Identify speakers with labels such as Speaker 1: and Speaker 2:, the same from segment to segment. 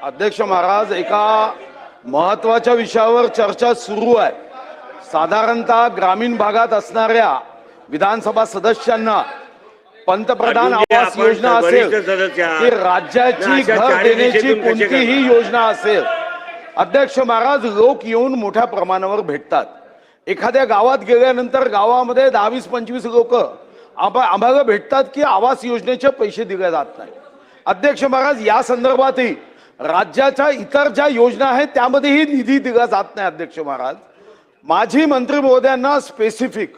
Speaker 1: अध्यक्ष महाराज, एका महत्वाच्या विषयावर चर्चा सुरू आहे। साधारणतः ग्रामीण भागात असणाऱ्या विधानसभा सदस्यांना पंतप्रधान आवास योजना असेल की राज्याची घर देण्याची कोणतीही योजना असेल, अध्यक्ष महाराज, लोक येऊन मोठ्या प्रमाणावर भेटतात। एखाद्या गावात गेल्यानंतर गावामध्ये 10-20-25 लोक आम्हाला भेटतात की आवास योजनेचे पैसे दिले जात नाही। अध्यक्ष महाराज, या संदर्भातही राज्याच्या इतर ज्या योजना आहेत त्यामध्येही निधी दिला जात नाही। अध्यक्ष महाराज, माझी मंत्री महोदयांना स्पेसिफिक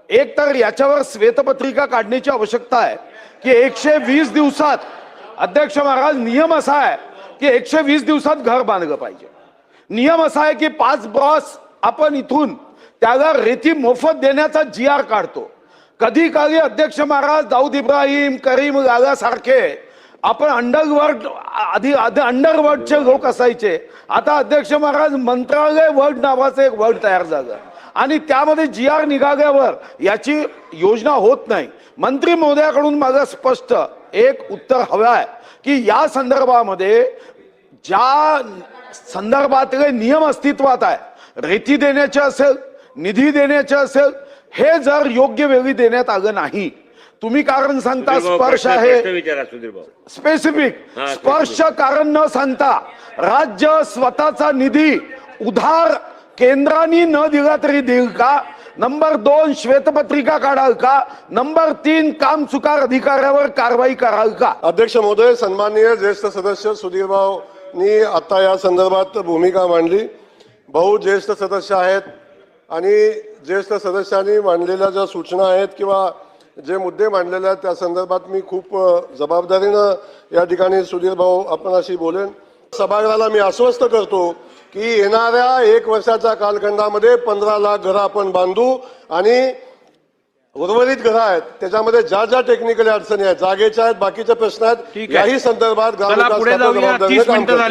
Speaker 1: एक तर याच्यावर श्वेतपत्रिका काढण्याची आवश्यकता आहे की 120 दिवसात, अध्यक्ष महाराज, नियम असा आहे की 120 दिवसात घर बांधलं पाहिजे। नियम असा आहे की 5 ब्रॉस आपण इथून त्याला रेती मोफत देण्याचा GR काढतो। कधी काळी अध्यक्ष महाराज दाऊद इब्राहिम, करीम लाला सारखे आपण अंडरवर्ल्डचे लोक असायचे। आता अध्यक्ष महाराज मंत्रालय वर्ल्ड नावाचं एक वर्ल्ड तयार झालं आणि त्यामध्ये GR निघाल्यावर याची योजना होत नाही। मंत्री महोदयाकडून मला स्पष्ट एक उत्तर हवं आहे की या संदर्भामध्ये ज्या संदर्भातले नियम अस्तित्वात आहे, रेती देण्याचे असेल, निधी देण्याचे असेल, हे जर योग्य वेळी देण्यात आलं नाही, तुम्ही कारण सांगता स्पर्श आहे, स्पेसिफिक स्पर्श कारण न सांगता राज्य स्वतःचा निधी उधार केंद्राने न दिला तरी देईल का? नंबर 2, श्वेतपत्रिका काढाल का? नंबर 3, कामचुकार अधिकाऱ्यावर कारवाई कराल का?
Speaker 2: अध्यक्ष महोदय, सन्माननीय ज्येष्ठ सदस्य सुधीर भाऊनी आता या संदर्भात भूमिका मांडली। भाऊ ज्येष्ठ सदस्य आहेत आणि ज्येष्ठ सदस्यांनी मांडलेल्या ज्या सूचना आहेत किंवा जे मुद्दे मांडलेले आहेत त्या संदर्भात मी खूप जबाबदारीनं या ठिकाणी सुधीर भाऊ आपणाशी बोलेन। सभागृहाला मी आश्वस्त करतो की येणाऱ्या 1 वर्षाच्या कालखंडामध्ये 15 लाख घरं आपण बांधू आणि उर्वरित घरं आहेत त्याच्यामध्ये ज्या टेक्निकल अडचणी आहेत, जागेच्या आहेत, बाकीचे प्रश्न आहेत, याही संदर्भात ग्रामविकास